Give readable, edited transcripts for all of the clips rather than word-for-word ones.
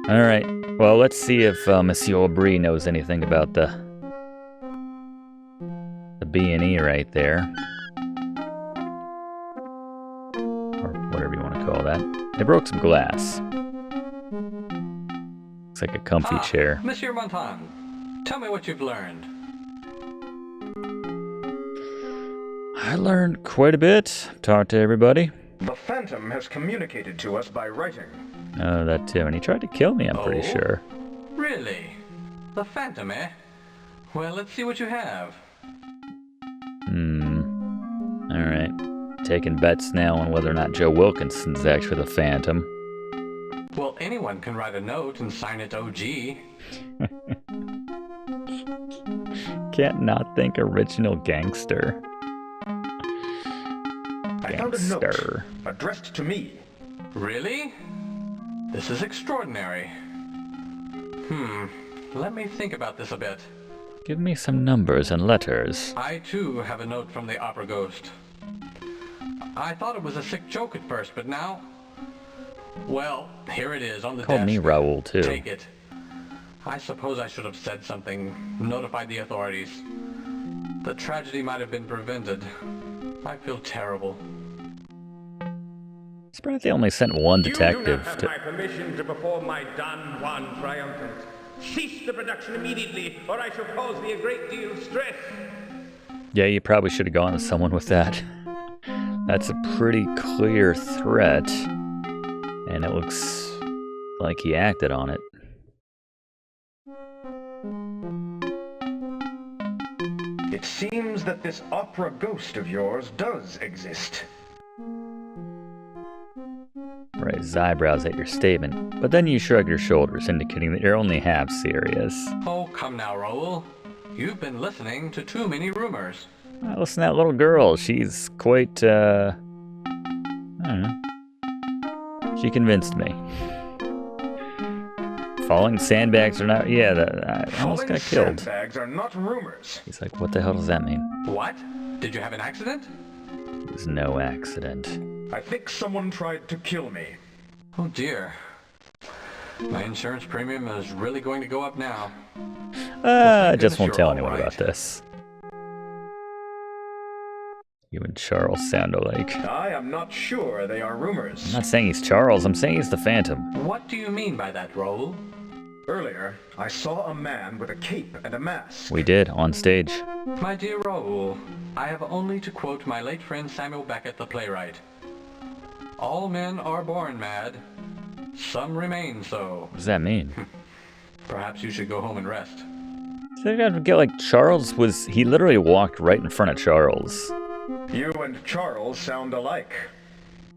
Alright, well, let's see if Monsieur Aubry knows anything about the B&E right there. Or whatever you want to call that. They broke some glass. Looks like a comfy chair. Monsieur Montan, tell me what you've learned. I learned quite a bit. Talked to everybody. The Phantom has communicated to us by writing. Oh, that too. And he tried to kill me, I'm pretty sure. Really? The Phantom, eh? Well, let's see what you have. Alright. Taking bets now on whether or not Joe Wilkinson's actually the Phantom. Well, anyone can write a note and sign it OG. Can't not think original gangster. I found a note addressed to me. Really? This is extraordinary. Let me think about this a bit. Give me some numbers and letters. I, too, have a note from the opera ghost. I thought it was a sick joke at first, but now... Well, here it is on the desk. Called me Raoul, too. Take it. I suppose I should have said something, notified the authorities. The tragedy might have been prevented. I feel terrible. Surprised they only sent one detective. You do not have my permission to perform my Don Juan triumphant. Cease the production immediately, or I shall cause thee a great deal of stress. Yeah, you probably should have gone to someone with that. That's a pretty clear threat. And it looks like he acted on it. It seems that this opera ghost of yours does exist. Raised his eyebrows at your statement, but then you shrug your shoulders, indicating that you're only half serious. Oh, come now, Raoul. You've been listening to too many rumors. Listen to that little girl. She's quite, I don't know. She convinced me. Falling sandbags are not... Yeah, I almost got killed. Sandbags are not rumors. He's like, what the hell does that mean? What? Did you have an accident? It was no accident. I think someone tried to kill me. Oh dear. My insurance premium is really going to go up now. I just won't tell anyone about this. You and Charles sound alike. I am not sure they are rumors. I'm not saying he's Charles, I'm saying he's the Phantom. What do you mean by that, Raoul? Earlier, I saw a man with a cape and a mask. We did, on stage. My dear Raoul, I have only to quote my late friend Samuel Beckett, the playwright. All men are born mad. Some remain so. What does that mean? Perhaps you should go home and rest. So I gotta get like Charles was... He literally walked right in front of Charles. You and Charles sound alike.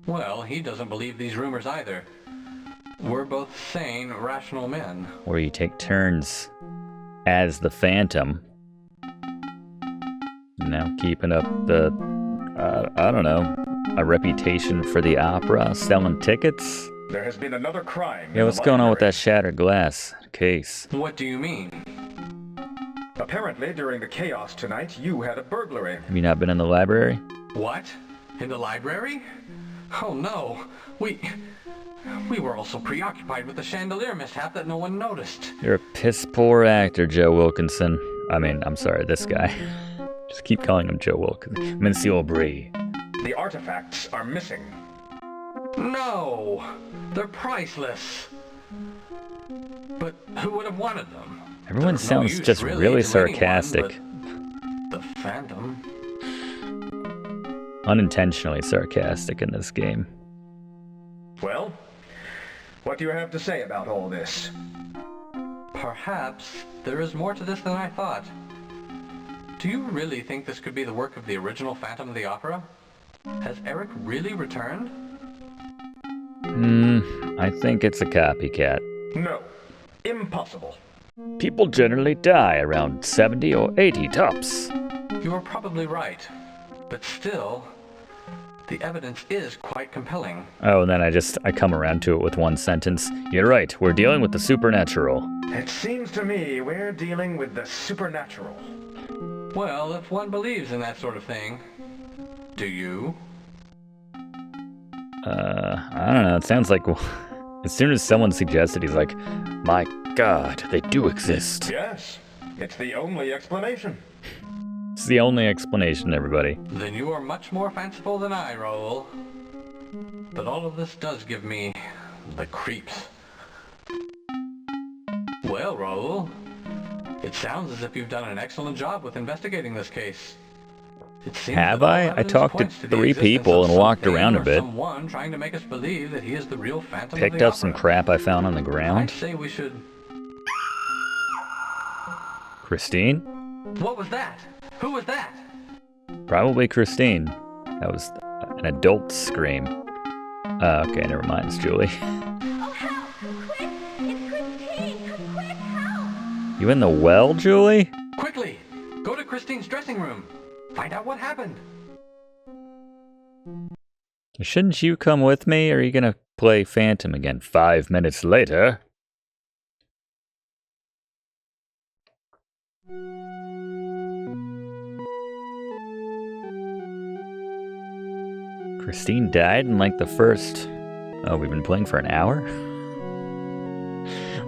Well, he doesn't believe these rumors either. We're both sane, rational men. Where you take turns as the Phantom. Now keeping up the... I don't know... A reputation for the opera, selling tickets? There has been another crime. Yeah, what's going on with that shattered glass case? What do you mean? Apparently, during the chaos tonight, you had a burglary. Have you not been in the library? What? In the library? Oh no, we were all so preoccupied with the chandelier mishap that no one noticed. You're a piss-poor actor, Joe Wilkinson. I mean, I'm sorry, this guy. Just keep calling him Joe Wilkinson. Monsieur Aubry. The artifacts are missing. No! They're priceless. But who would have wanted them? Everyone sounds just really sarcastic. The Phantom. Unintentionally sarcastic in this game. Well, what do you have to say about all this? Perhaps there is more to this than I thought. Do you really think this could be the work of the original Phantom of the Opera? Has Eric really returned? I think it's a copycat. No. Impossible. People generally die around 70 or 80 tops. You are probably right. But still, the evidence is quite compelling. Oh, and then I come around to it with one sentence. You're right, we're dealing with the supernatural. It seems to me we're dealing with the supernatural. Well, if one believes in that sort of thing. Do you? I don't know, it sounds like As soon as someone suggested, he's like, my God, they do exist. Yes, it's the only explanation. It's the only explanation, everybody. Then you are much more fanciful than I, Raoul. But all of this does give me the creeps. Well, Raoul, it sounds as if you've done an excellent job with investigating this case. It seems Have that all I? I evidence talked to points the 3 existence people of and walked something around a or bit. Someone trying to make us believe that he is the real Phantom Picked of the up some Opera. crap I found on the I'd ground. say we should... Christine? What was that? Who was that? Probably Christine. That was an adult scream. Okay, never mind, it's Julie. Oh, help! Quick! It's Christine! Come quick, help! You in the well, Julie? Quickly! Go to Christine's dressing room. Find out what happened. Shouldn't you come with me, or are you gonna play Phantom again 5 minutes later? Christine died in like the first... Oh, we've been playing for an hour?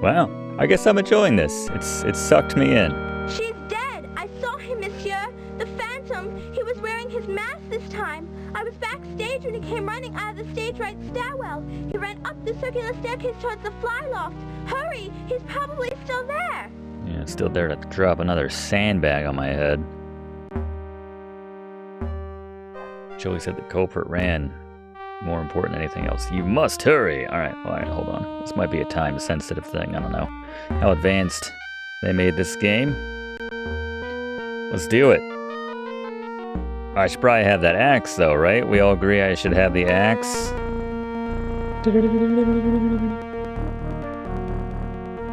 Wow, I guess I'm enjoying this. It's sucked me in. She's dead! I saw him, monsieur! The Phantom! He was wearing his mask this time! I was backstage when he came running out of the stage right stairwell. He ran up the circular staircase towards the fly loft. Hurry! He's probably still there! Yeah, still there to drop another sandbag on my head. Julie said the culprit ran. More important than anything else. You must hurry! Alright, hold on. This might be a time-sensitive thing, I don't know how advanced they made this game. Let's do it. I should probably have that axe, though, right? We all agree I should have the axe.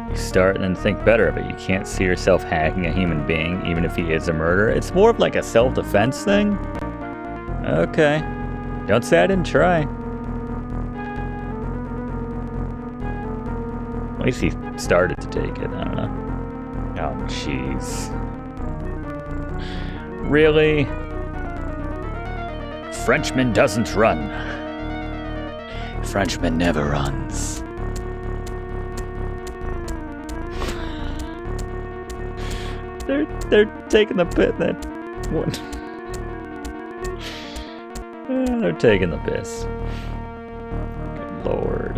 You start and then think better of it. You can't see yourself hacking a human being, even if he is a murderer. It's more of like a self-defense thing. Okay. Don't say I didn't try. At least he started to take it. I don't know. Oh, jeez. Really? Frenchman doesn't run. Frenchman never runs. They're taking the pit. That one. They're taking the piss. Good lord.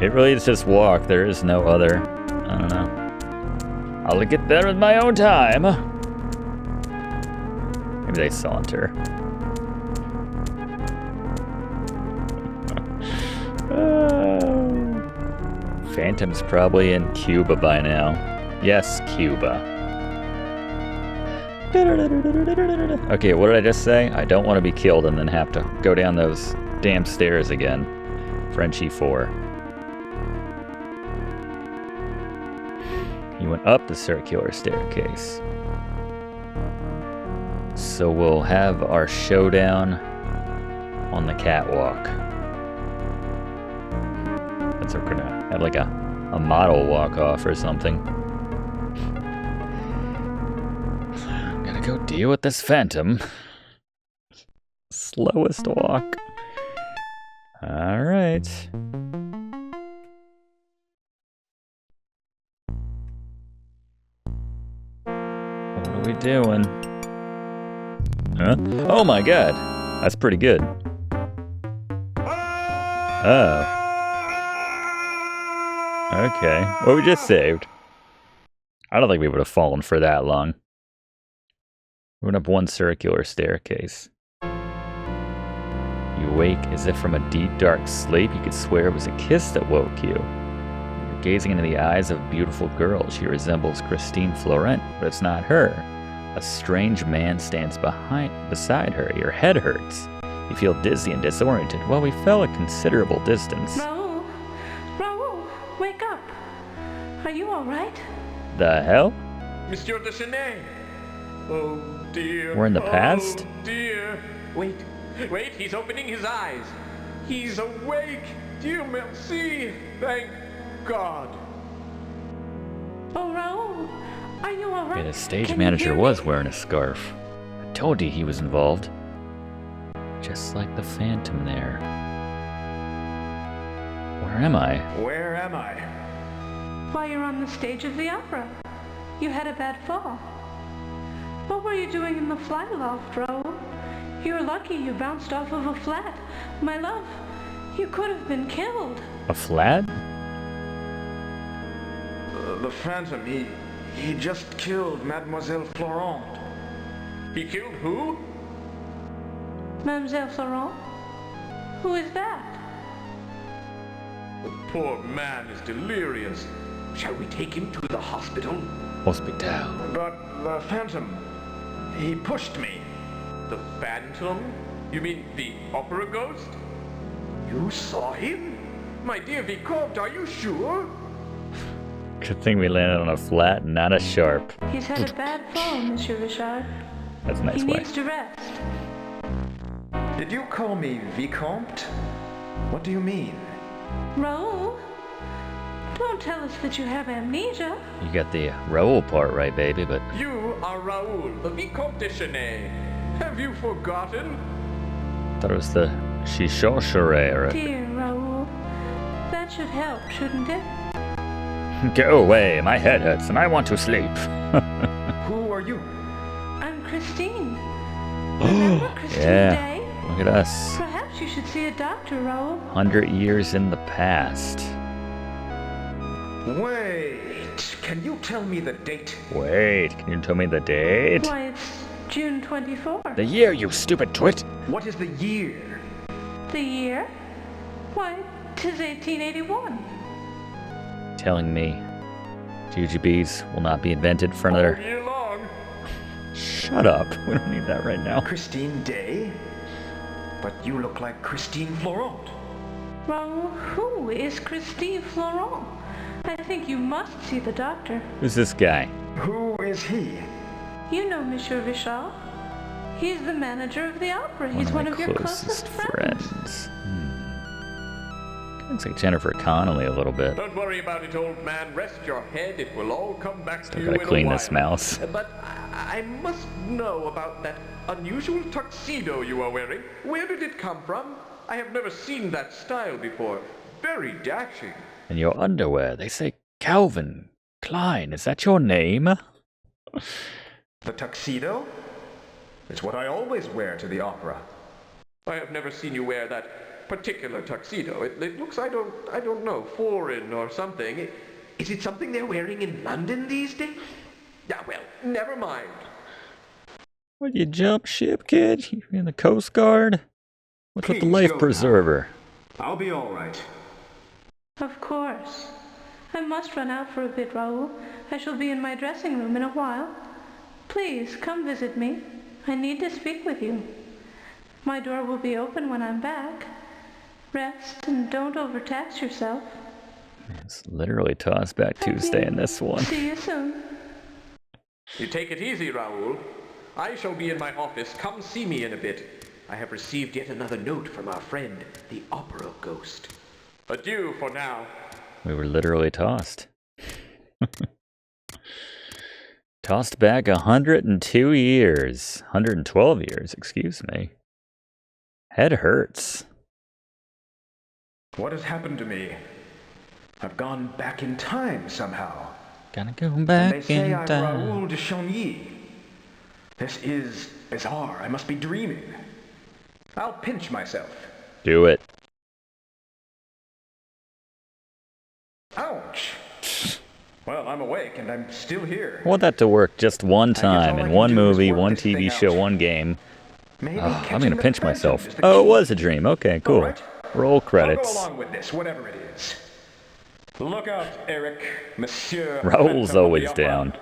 It really is just walk. There is no other. I don't know. I'll get there in my own time. Maybe they saunter. Phantom's probably in Cuba by now. Yes, Cuba. Okay, what did I just say? I don't want to be killed and then have to go down those damn stairs again. Frenchie 4. He went up the circular staircase. So we'll have our showdown on the catwalk. That's what we're gonna have, like a model walk-off or something. Go deal with this Phantom. Slowest walk. Alright. What are we doing? Huh? Oh my god! That's pretty good. Oh. Okay. Well, we just saved. I don't think we would have fallen for that long. We went up one circular staircase. You wake as if from a deep, dark sleep. You could swear it was a kiss that woke you. You're gazing into the eyes of a beautiful girl. She resembles Christine Florent, but it's not her. A strange man stands beside her. Your head hurts. You feel dizzy and disoriented. Well, we fell a considerable distance. Raoul, wake up. Are you all right? The hell? Monsieur de Chenet! Oh dear. We're in the past? Oh dear. Wait, he's opening his eyes. He's awake. Dieu merci. Thank God. Oh, Raoul, are you all right? Yeah, the stage Can you manager hear was me? wearing a scarf. I told you he was involved. Just like the Phantom there. Where am I? Where am I? Why, you're on the stage of the opera. You had a bad fall. What were you doing in the fly loft, Raoul? You're lucky you bounced off of a flat. My love, you could have been killed. A flat? The Phantom, he just killed Mademoiselle Florent. He killed who? Mademoiselle Florent? Who is that? The poor man is delirious. Shall we take him to the hospital? Hospital. But the Phantom, he pushed me. The Phantom? You mean the opera ghost? You saw him? My dear Vicomte, are you sure? Good thing we landed on a flat, not a sharp. He's had a bad fall, Monsieur Richard. That's a nice He way. needs to rest. Did you call me Vicomte? What do you mean? Raoul, don't tell us that you have amnesia. You got the Raoul part right, baby, but You are Raoul, the Vicomte de Chenet. Have you forgotten? I thought it was the Chichochere or Dear Raoul, that should help, shouldn't it? Go away, my head hurts and I want to sleep. Who are you? I'm Christine. Remember Christine Yeah. Day? Look at us. Perhaps you should see a doctor, Raoul. 100 years in the past. Wait, can you tell me the date? Wait, can you tell me the date? Why, it's June 24th. The year, you stupid twit! What is the year? The year? Why, 'tis 1881. Telling me jujubes will not be invented for All another... year long. Shut up, we don't need that right now. Christine Day? But you look like Christine Florent. Raoul, who is Christine Florent? I think you must see the doctor. Who's this guy? Who is he? You know Monsieur Richard. He's the manager of the opera. He's One one of of my your closest closest friends. friends. Looks like Jennifer Connelly a little bit. Don't worry about it, old man. Rest your head. It will all come back to you Gotta in clean a while. this mouse. But I must know about that unusual tuxedo you are wearing. Where did it come from? I have never seen that style before. Very dashing. And your underwear, they say Calvin Klein. Is that your name? The tuxedo? It's what I always wear to the opera. I have never seen you wear that particular tuxedo. It looks, I don't know, foreign or something. Is it something they're wearing in London these days? Yeah, well, never mind. What, you jump ship, kid? You in the Coast Guard? What's with the Please life go now. preserver? I'll be all right. Of course. I must run out for a bit, Raoul. I shall be in my dressing room in a while. Please, come visit me. I need to speak with you. My door will be open when I'm back. Rest and don't overtax yourself. It's literally tossed back Tuesday in this one. See you soon. You take it easy, Raoul. I shall be in my office. Come see me in a bit. I have received yet another note from our friend, the opera ghost. Adieu for now. We were literally tossed. Tossed back 102 years. 112 years, excuse me. Head hurts. What has happened to me? I've gone back in time somehow. Gotta go And back they say in I'm time. Raoul de Chagny. This is bizarre. I must be dreaming. I'll pinch myself. Do it. Ouch! Well, I'm awake and I'm still here. I want that to work just one guess all time I in can one do is movie, work one this thing TV show, out. one game. Maybe Oh, I'm catching gonna the pinch Phantom myself. is the Oh, it key. was a dream. Okay, cool. All right. Roll I'll credits. go along with this, whatever it is. Look out, Eric, Monsieur. Raoul's Phantom of always the Opera. down.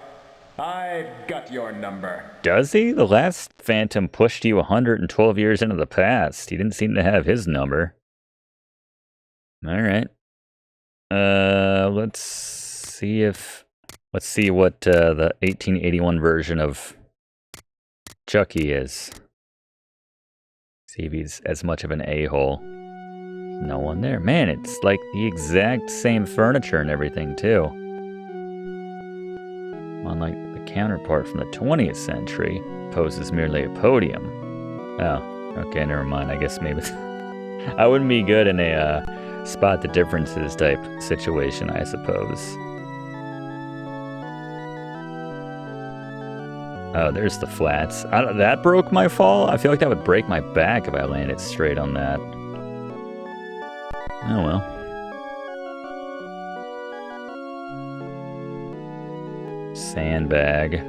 I've got your number. Does he? The last Phantom pushed you 112 years into the past. He didn't seem to have his number. Alright. Let's see what the 1881 version of Chucky is. See if he's as much of an a-hole. No one there. Man, it's like the exact same furniture and everything, too. Unlike the counterpart from the 20th century, poses merely a podium. Oh, Okay, never mind. I guess maybe I wouldn't be good in a spot the differences type situation, I suppose. Oh, there's the flats. That broke my fall? I feel like that would break my back if I landed straight on that. Oh well. Sandbag.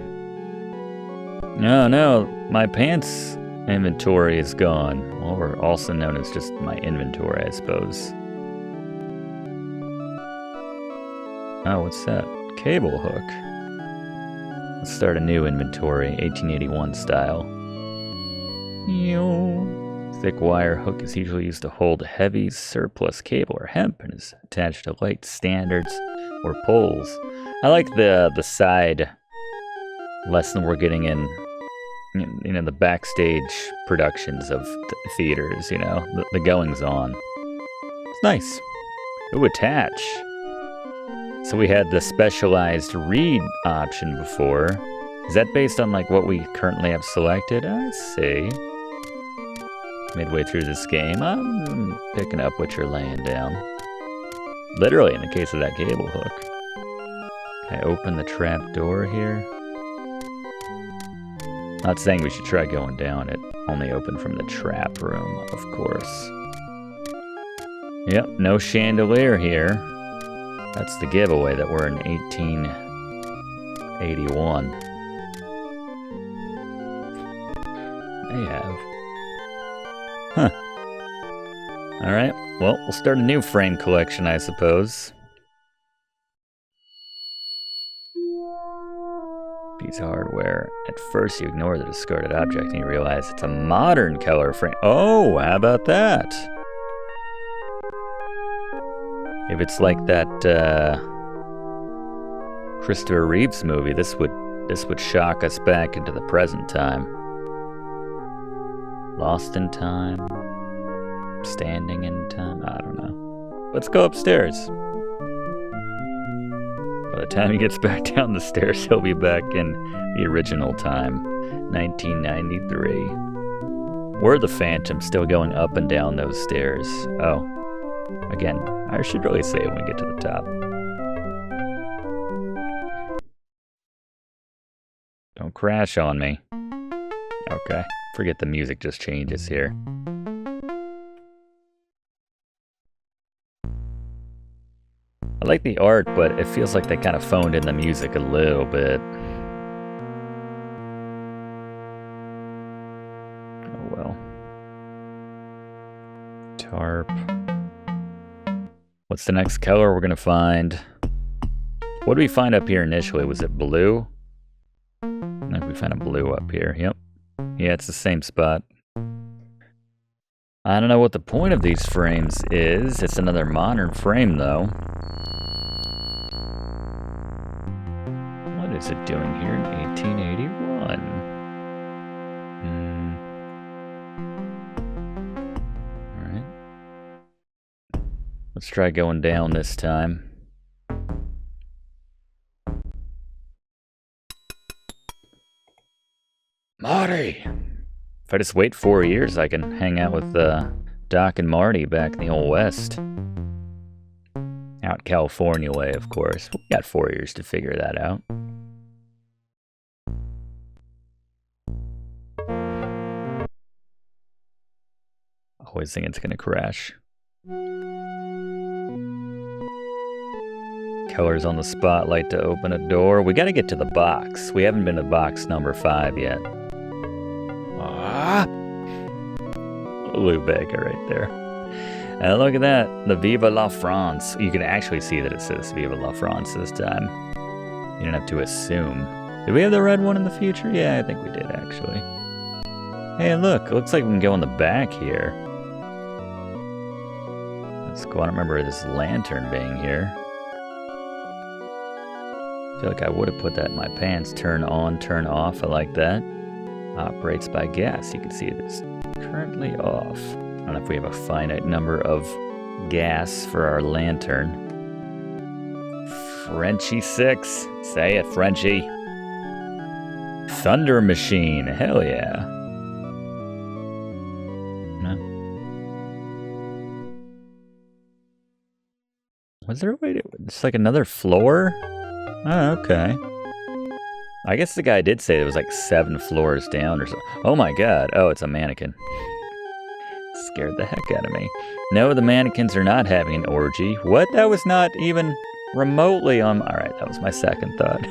No, my pants inventory is gone. Or also known as just my inventory, I suppose. Oh, what's that? Cable hook. Let's start a new inventory, 1881 style. Thick wire hook is usually used to hold heavy surplus cable or hemp and is attached to light standards or poles. I like the side lesson we're getting in, you know, the backstage productions of theaters, you know, the goings on. It's nice. Ooh, attach. So we had the specialized read option before. Is that based on like what we currently have selected? Let's see. Midway through this game, I'm picking up what you're laying down. Literally in the case of that cable hook. Can I open the trap door here? Not saying we should try going down it. Only open from the trap room, of course. Yep, no chandelier here. That's the giveaway that we're in 1881. They have. Huh. Alright, well, we'll start a new frame collection, I suppose. Piece of hardware. At first you ignore the discarded object and you realize it's a modern color frame. Oh, how about that? If it's like that Christopher Reeves movie, this would shock us back into the present time. Lost in time, standing in time, I don't know. Let's go upstairs. By the time he gets back down the stairs, he'll be back in the original time, 1993. We're the Phantom, still going up and down those stairs. Oh, again, I should really say it when we get to the top. Don't crash on me. Okay, forget the music just changes here. I like the art, but it feels like they kind of phoned in the music a little bit. Oh well. Tarp. What's the next color we're gonna find? What did we find up here initially? Was it blue? I think we found a blue up here. Yep. Yeah, it's the same spot. I don't know what the point of these frames is. It's another modern frame, though. What is it doing here in 1881? Alright. Let's try going down this time. Marty! If I just wait 4 years, I can hang out with Doc and Marty back in the old West. Out California way, of course. We got 4 years to figure that out. Always think it's gonna crash. Colors on the spotlight to open a door. We gotta get to the box. We haven't been to box number 5 yet. Ah! Lou Baker right there. And look at that, the Viva la France. You can actually see that it says Viva la France this time. You don't have to assume. Did we have the red one in the future? Yeah, I think we did actually. Hey, look, it looks like we can go in the back here. That's cool. I don't remember this lantern being here. I feel like I would have put that in my pants. Turn on, turn off. I like that. Operates by gas. You can see it's currently off. I don't know if we have a finite number of gas for our lantern. Frenchie 6. Say it, Frenchie. Thunder Machine. Hell yeah. Was there a way to... It's like another floor? Oh, okay. I guess the guy did say it was like 7 floors down or something. Oh my god. Oh, it's a mannequin. Scared the heck out of me. No, the mannequins are not having an orgy. What? That was not even remotely on... Alright, that was my second thought.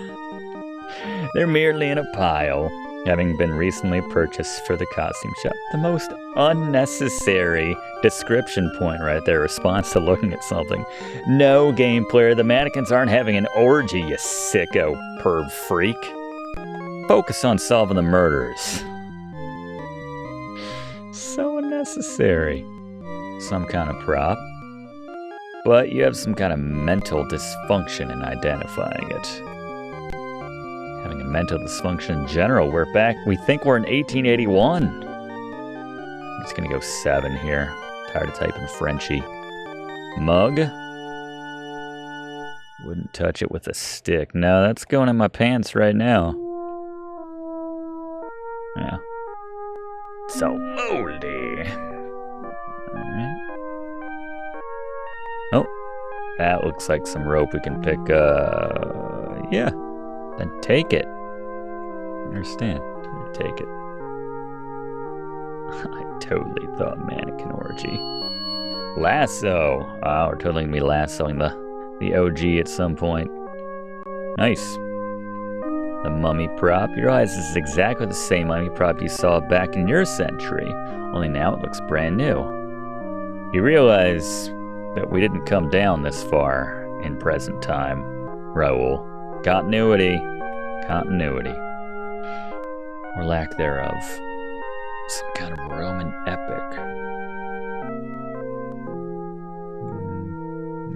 They're merely in a pile, having been recently purchased for the costume shop. The most unnecessary description point right there, response to looking at something. No, game player, the mannequins aren't having an orgy, you sicko perv freak. Focus on solving the murders. So unnecessary. Some kind of prop. But you have some kind of mental dysfunction in identifying it. Having a mental dysfunction in general. We think we're in 1881. I'm just gonna go 7 here. Tired of typing Frenchy. Mug. Wouldn't touch it with a stick. No, that's going in my pants right now. Yeah. So moldy. Alright. Oh, that looks like some rope we can pick. Yeah. Then take it. Understand? Take it. I totally thought mannequin orgy. Lasso. Oh, we're totally gonna be lassoing the OG at some point. Nice. The mummy prop. You realize this is exactly the same mummy prop you saw back in your century, only now it looks brand new. You realize that we didn't come down this far in present time, Raoul. Continuity. Continuity. Or lack thereof. Some kind of Roman epic.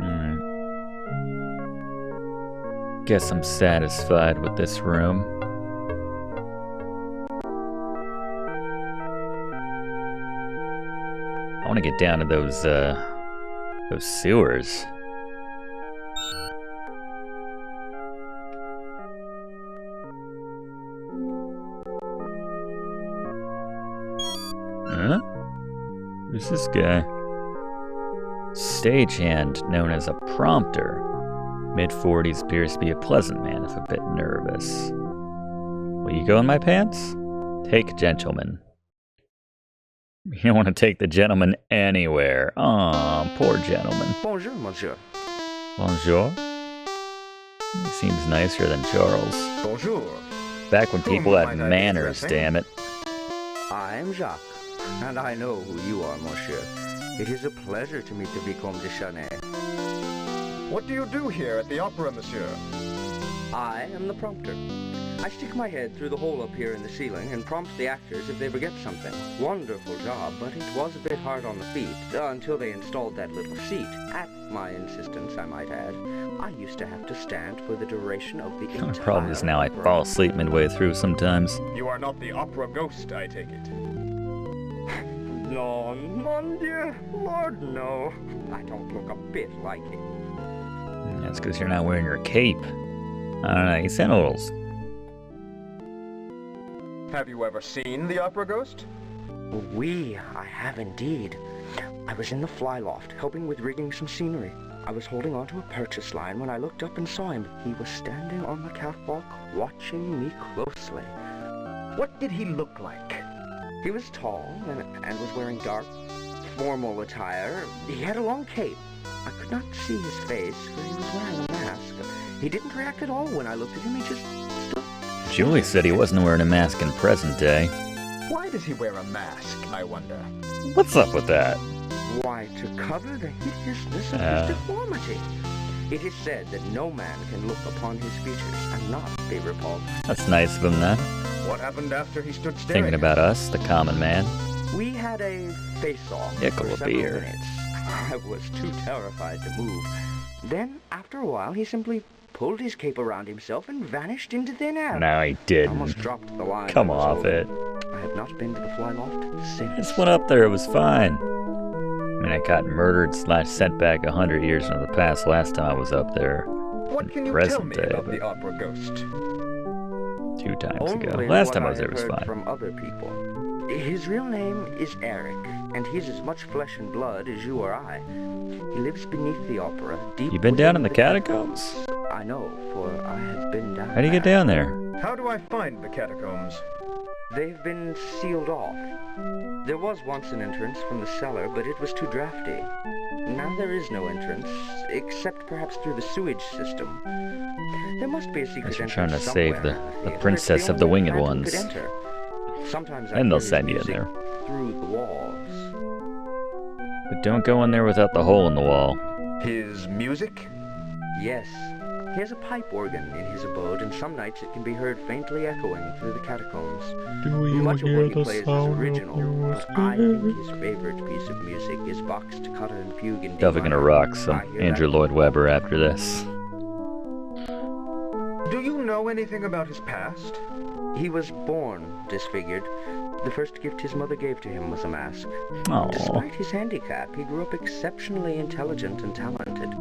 Alright. Guess I'm satisfied with this room. I want to get down to those sewers. Huh? Who's this guy? Stagehand known as a prompter. Mid-40s, appears to be a pleasant man, if a bit nervous. Will you go in my pants? Take gentleman. You don't want to take the gentleman anywhere. Aw, poor gentleman. Bonjour, monsieur. Bonjour? He seems nicer than Charles. Bonjour. Back when people had Might I be manners, addressing? damn it. I am Jacques, and I know who you are, monsieur. It is a pleasure to meet the Vicomte de Chanay. What do you do here at the opera, monsieur? I am the prompter. I stick my head through the hole up here in the ceiling and prompt the actors if they forget something. Wonderful job, but it was a bit hard on the feet until they installed that little seat. At my insistence, I might add. I used to have to stand for the duration of the entire The problem is now I opera. fall asleep midway through sometimes. You are not the opera ghost, I take it. No, mon Dieu, Lord, no. I don't look a bit like it. That's because you're not wearing your cape. I don't know, you sound a little... Have you ever seen the opera ghost? Oui, I have indeed. I was in the fly loft, helping with rigging some scenery. I was holding onto a purchase line when I looked up and saw him. He was standing on the catwalk, watching me closely. What did he look like? He was tall and was wearing dark, formal attire. He had a long cape. I could not see his face, for he was wearing a mask. He didn't react at all when I looked at him. He just stood. Julie said he wasn't wearing a mask in present day. Why does he wear a mask, I wonder? What's up with that? Why, to cover the hideousness of his deformity. It is said that no man can look upon his features and not be repulsed. That's nice of him then. What happened after he stood staring? Thinking about us, the common man. We had a face-off Nickel for of several beer. minutes. I was too terrified to move. Then, after a while, he simply pulled his cape around himself and vanished into thin air. No, he I almost didn't. dropped the line. Come I was off holding. it. I have not been to the fly loft I since. just went up there, it was fine. I mean, I got murdered / sent back 100 years into the past last time I was up there. What can you tell Present me day, about but- the opera ghost? 2 times ago. Only Last what time I was there have was heard fine. from other people. His real name is Eric, and he's as much flesh and blood as you or I. He lives beneath the opera, deep You been down in the within catacombs? I know, for I have been down How do you get down there? How do I find the catacombs? They've been sealed off. There was once an entrance from the cellar, but it was too drafty. Now there is no entrance, except perhaps through the sewage system. There must be a secret Guess you're entrance trying to somewhere save the in theater. princess It's of the only winged Phantom ones. could enter. Sometimes I And they'll hear his send you in music there. through the walls. But don't go in there without the hole in the wall. His music? Yes. He has a pipe organ in his abode, and some nights it can be heard faintly echoing through the catacombs. Much of what he plays is original, but I think his favorite piece of music is Bach's Toccata and Fugue in D Definitely gonna minor. rock some I hear Andrew that. Lloyd Webber after this. Do you know anything about his past? He was born disfigured. The first gift his mother gave to him was a mask. Aww. Despite his handicap, he grew up exceptionally intelligent and talented.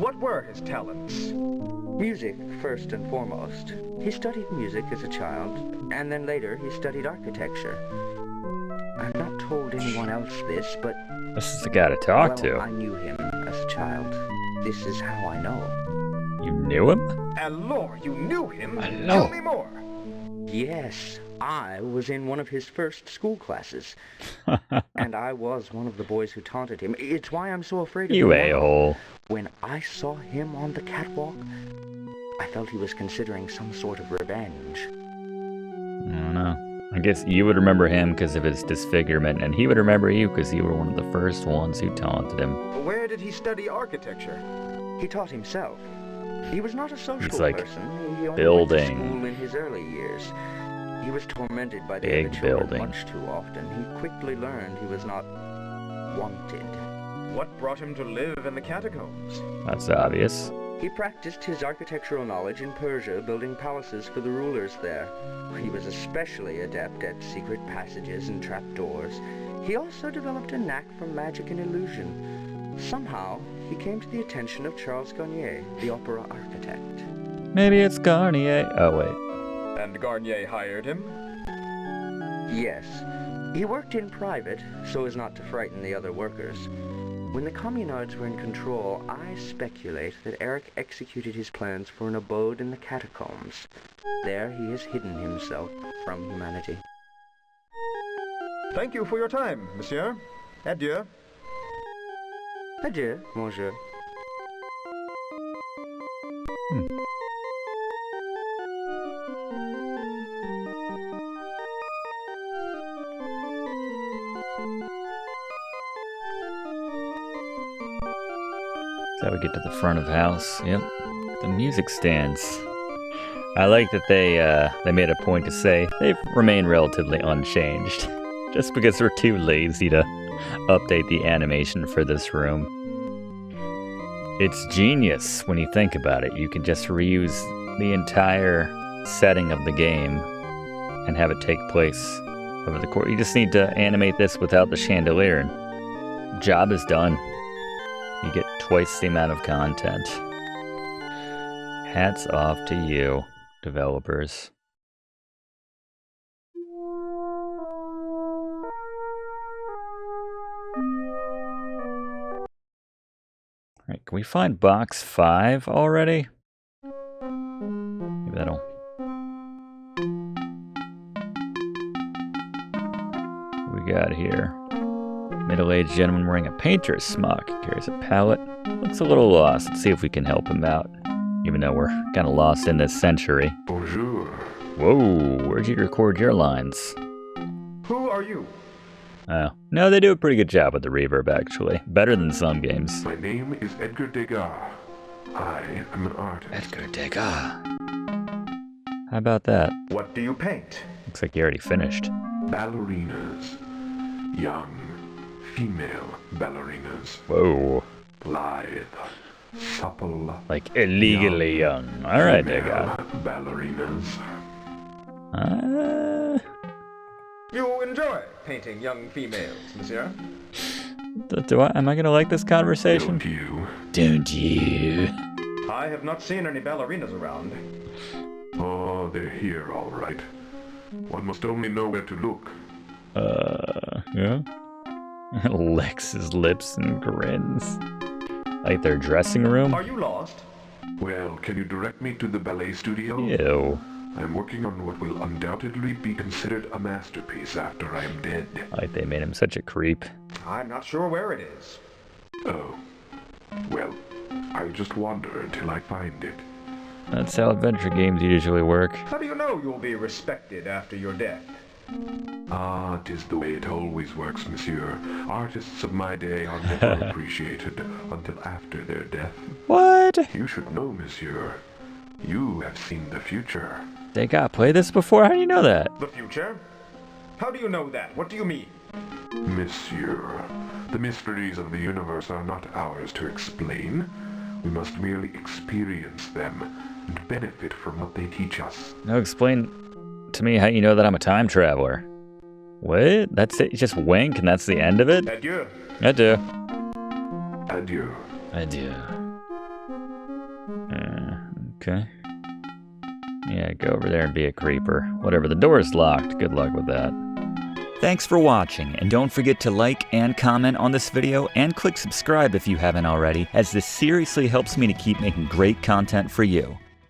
What were his talents? Music, first and foremost. He studied music as a child, and then later he studied architecture. I've not told anyone else this, but This is the guy to talk well, I to. knew him as a child. This is how I know. You knew him? Allure, you knew him? Allure. Tell me more. Yes, I was in one of his first school classes, and I was one of the boys who taunted him. It's why I'm so afraid of You him now. a-hole. When I saw him on the catwalk, I felt he was considering some sort of revenge. I don't know. I guess you would remember him because of his disfigurement, and he would remember you because you were one of the first ones who taunted him. Where did he study architecture? He taught himself. He was not a social He's like person. He only building. went to school in his early years. He was tormented by the Big other children building. much too often. He quickly learned he was not wanted. What brought him to live in the catacombs? That's obvious. He practiced his architectural knowledge in Persia, building palaces for the rulers there. He was especially adept at secret passages and trapdoors. He also developed a knack for magic and illusion. Somehow, he came to the attention of Charles Garnier, the opera architect. Maybe it's Garnier. Oh, wait. And Garnier hired him? Yes. He worked in private, so as not to frighten the other workers. When the communards were in control, I speculate that Eric executed his plans for an abode in the catacombs. There he has hidden himself from humanity. Thank you for your time, monsieur. Adieu. Adieu, monsieur. So we get to the front of house. Yep. The music stands. I like that they made a point to say they've remained relatively unchanged. Just because we're too lazy to update the animation for this room. It's genius when you think about it. You can just reuse the entire setting of the game and have it take place over the course. You just need to animate this without the chandelier and job is done. You get twice the amount of content. Hats off to you, developers. Alright, can we find box 5 already? Maybe that'll... What we got here? Middle-aged gentleman wearing a painter's smock. Carries a palette. Looks a little lost. Let's see if we can help him out. Even though we're kind of lost in this century. Bonjour. Whoa, where'd you record your lines? Who are you? Oh, no, they do a pretty good job with the reverb, actually. Better than some games. My name is Edgar Degas. I am an artist. Edgar Degas. How about that? What do you paint? Looks like you already finished. Ballerinas. Young, female ballerinas. Whoa. Lithe, supple. Like illegally young. Alright, Degas. Ballerinas. You enjoy painting young females, monsieur? Am I gonna like this conversation? Don't you? Don't you? I have not seen any ballerinas around. Oh, they're here, all right. One must only know where to look. Yeah? Licks his lips and grins. Like their dressing room? Are you lost? Well, can you direct me to the ballet studio? Ew. I'm working on what will undoubtedly be considered a masterpiece after I am dead. Like they made him such a creep. I'm not sure where it is. Oh. Well, I'll just wander until I find it. That's how adventure games usually work. How do you know you'll be respected after your death? Ah, 'tis the way it always works, monsieur. Artists of my day are never appreciated until after their death. What? You should know, monsieur. You have seen the future. Degas played this before? How do you know that? The future? How do you know that? What do you mean? Monsieur, the mysteries of the universe are not ours to explain. We must merely experience them and benefit from what they teach us. Now explain to me how you know that I'm a time traveler. What? That's it? You just wink and that's the end of it? Adieu. Adieu. Adieu. Adieu. Okay. Yeah, go over there and be a creeper. Whatever, the door's locked. Good luck with that. Thanks for watching, and don't forget to like and comment on this video, and click subscribe if you haven't already, as this seriously helps me to keep making great content for you.